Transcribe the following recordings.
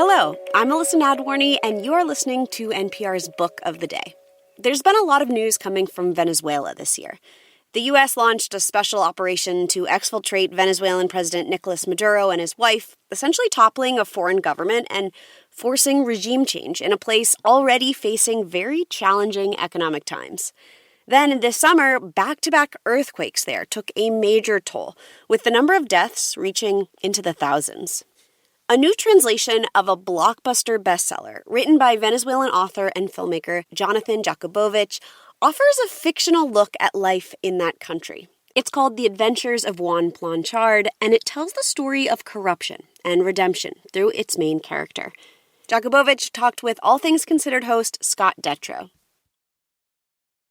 Hello, I'm Alyssa Nadworny, and you're listening to NPR's Book of the Day. There's been a lot of news coming from Venezuela this year. The U.S. launched a special operation to exfiltrate Venezuelan President Nicolas Maduro and his wife, essentially toppling a foreign government and forcing regime change in a place already facing very challenging economic times. Then, this summer, back-to-back earthquakes there took a major toll, with the number of deaths reaching into the thousands. A new translation of a blockbuster bestseller, written by Venezuelan author and filmmaker Jonathan Jakubowicz, offers a fictional look at life in that country. It's called The Adventures of Juan Planchard, and it tells the story of corruption and redemption through its main character. Jakubowicz talked with All Things Considered host Scott Detrow.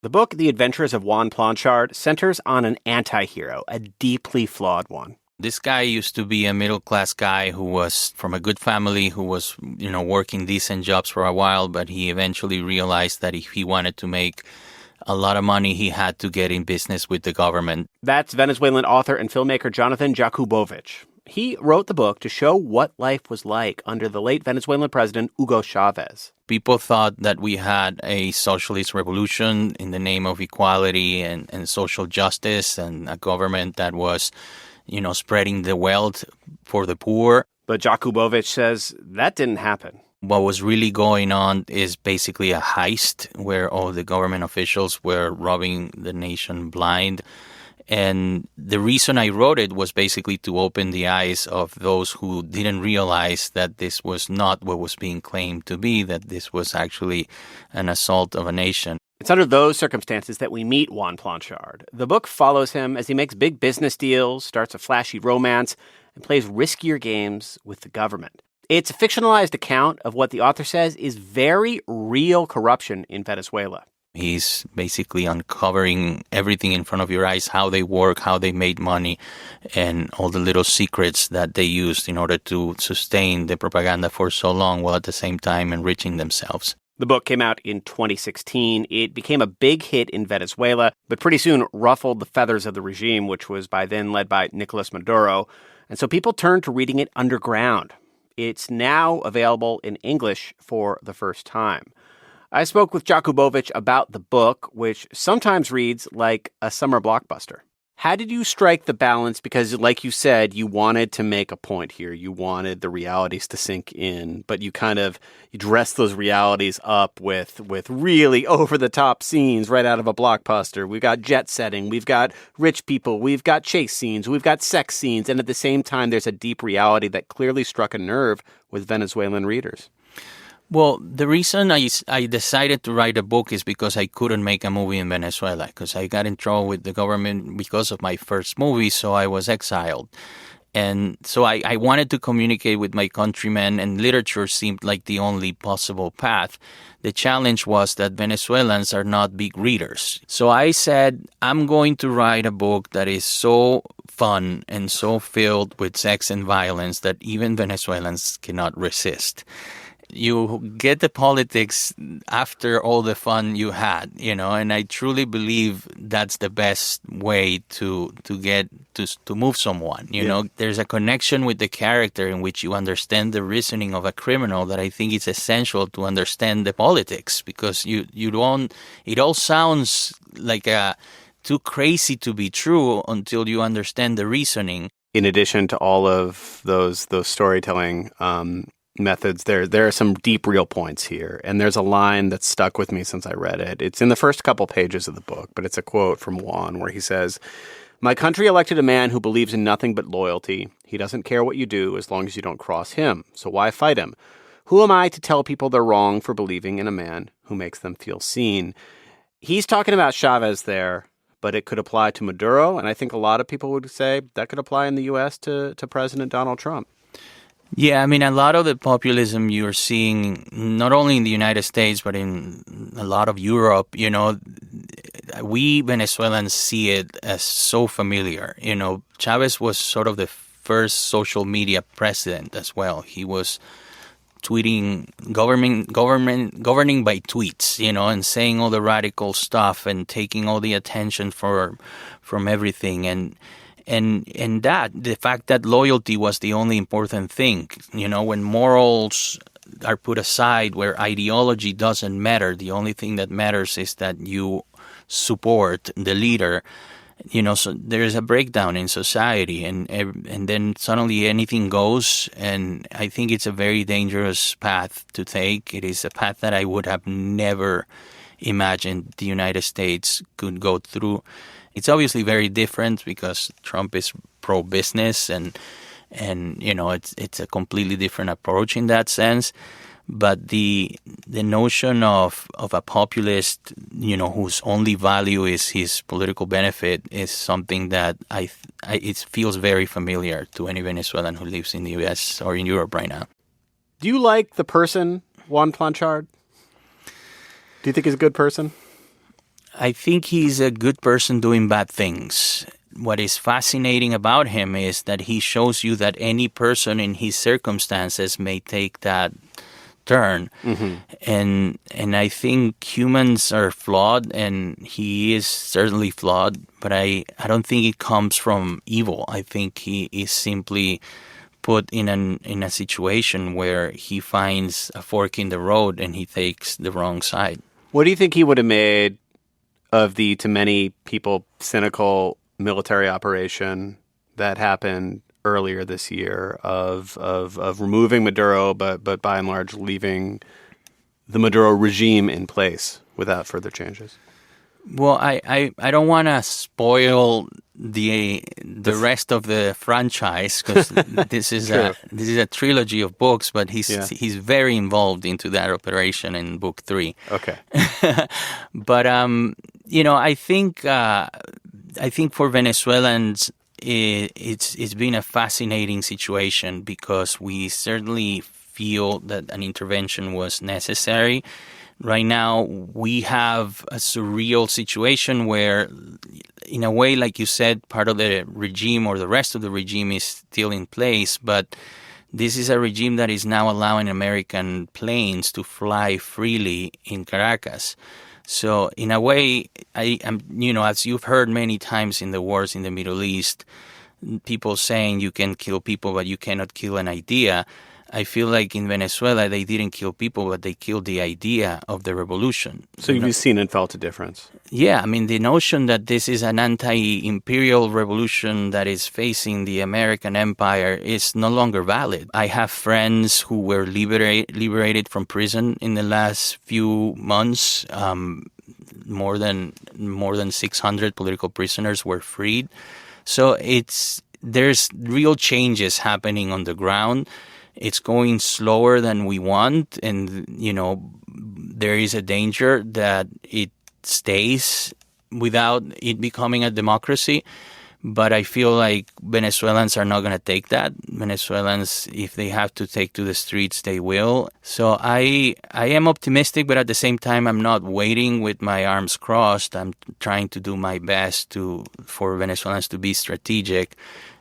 The book, The Adventures of Juan Planchard, centers on an anti-hero, a deeply flawed one. This guy used to be a middle-class guy who was from a good family, who was, working decent jobs for a while, but he eventually realized that if he wanted to make a lot of money, he had to get in business with the government. That's Venezuelan author and filmmaker Jonathan Jakubowicz. He wrote the book to show what life was like under the late Venezuelan president Hugo Chávez. People thought that we had a socialist revolution in the name of equality and social justice, and a government that was spreading the wealth for the poor. But Jakubowicz says that didn't happen. What was really going on is basically a heist where all the government officials were robbing the nation blind. And the reason I wrote it was basically to open the eyes of those who didn't realize that this was not what was being claimed to be, that this was actually an assault of a nation. It's under those circumstances that we meet Juan Planchard. The book follows him as he makes big business deals, starts a flashy romance, and plays riskier games with the government. It's a fictionalized account of what the author says is very real corruption in Venezuela. He's basically uncovering everything in front of your eyes, how they work, how they made money, and all the little secrets that they used in order to sustain the propaganda for so long, while at the same time enriching themselves. The book came out in 2016. It became a big hit in Venezuela, but pretty soon ruffled the feathers of the regime, which was by then led by Nicolas Maduro. And so people turned to reading it underground. It's now available in English for the first time. I spoke with Jakubowicz about the book, which sometimes reads like a summer blockbuster. How did you strike the balance? Because like you said, you wanted to make a point here. You wanted the realities to sink in, but you dress those realities up with really over-the-top scenes right out of a blockbuster. We've got jet setting, we've got rich people, we've got chase scenes, we've got sex scenes, and at the same time, there's a deep reality that clearly struck a nerve with Venezuelan readers. Well, the reason I decided to write a book is because I couldn't make a movie in Venezuela, because I got in trouble with the government because of my first movie, so I was exiled. And so I wanted to communicate with my countrymen, and literature seemed like the only possible path. The challenge was that Venezuelans are not big readers. So I said, I'm going to write a book that is so fun and so filled with sex and violence that even Venezuelans cannot resist. You get the politics after all the fun you had, and I truly believe that's the best way to get to move someone. There's a connection with the character in which you understand the reasoning of a criminal that I think is essential to understand the politics, because you don't. It all sounds like too crazy to be true until you understand the reasoning. In addition to all of those storytelling methods, there are some deep real points here, and there's a line that's stuck with me since I read it. It's in the first couple pages of the book, but it's a quote from Juan where he says, "My country elected a man who believes in nothing but loyalty. He doesn't care what you do as long as you don't cross him, so why fight him? Who am I to tell people they're wrong for believing in a man who makes them feel seen?" He's talking about Chavez there, but it could apply to Maduro, and I think a lot of people would say that could apply in the U.S. to President Donald Trump. Yeah, I mean, a lot of the populism you're seeing, not only in the United States, but in a lot of Europe, we Venezuelans see it as so familiar. Chavez was sort of the first social media president as well. He was tweeting, governing by tweets, and saying all the radical stuff and taking all the attention from everything. And that, the fact that loyalty was the only important thing, when morals are put aside, where ideology doesn't matter, the only thing that matters is that you support the leader, so there's a breakdown in society, and then suddenly anything goes, and I think it's a very dangerous path to take. It is a path that I would have never imagined the United States could go through. It's obviously very different because Trump is pro-business, and it's a completely different approach in that sense. But the notion of a populist, whose only value is his political benefit, is something that it feels very familiar to any Venezuelan who lives in the U.S. or in Europe right now. Do you like the person Juan Planchard? Do you think he's a good person? I think he's a good person doing bad things. What is fascinating about him is that he shows you that any person in his circumstances may take that turn. Mm-hmm. And I think humans are flawed, and he is certainly flawed, but I don't think it comes from evil. I think he is simply put in a situation where he finds a fork in the road and he takes the wrong side. What do you think he would have made of the, to many people, cynical military operation that happened earlier this year of removing Maduro, but by and large leaving the Maduro regime in place without further changes? Well, I don't want to spoil the rest of the franchise, because this is a trilogy of books, but he's very involved into that operation in book 3. Okay. But I think for Venezuelans, it's been a fascinating situation, because we certainly feel that an intervention was necessary. Right now, we have a surreal situation where, in a way, like you said, part of the regime or the rest of the regime is still in place, but this is a regime that is now allowing American planes to fly freely in Caracas. So, in a way, as you've heard many times in the wars in the Middle East, people saying you can kill people, but you cannot kill an idea. I feel like in Venezuela, they didn't kill people, but they killed the idea of the revolution. So you've seen and felt a difference? Yeah, the notion that this is an anti-imperial revolution that is facing the American empire is no longer valid. I have friends who were liberated from prison in the last few months. More than 600 political prisoners were freed. So there's real changes happening on the ground. It's going slower than we want, and, there is a danger that it stays without it becoming a democracy. But I feel like Venezuelans are not going to take that. Venezuelans, if they have to take to the streets, they will. So I am optimistic, but at the same time, I'm not waiting with my arms crossed. I'm trying to do my best for Venezuelans to be strategic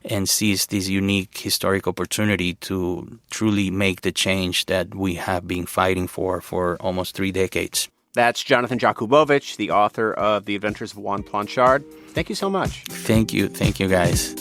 and seize this unique historic opportunity to truly make the change that we have been fighting for almost 3 decades. That's Jonathan Jakubowicz, the author of The Adventures of Juan Planchard. Thank you so much. Thank you, guys.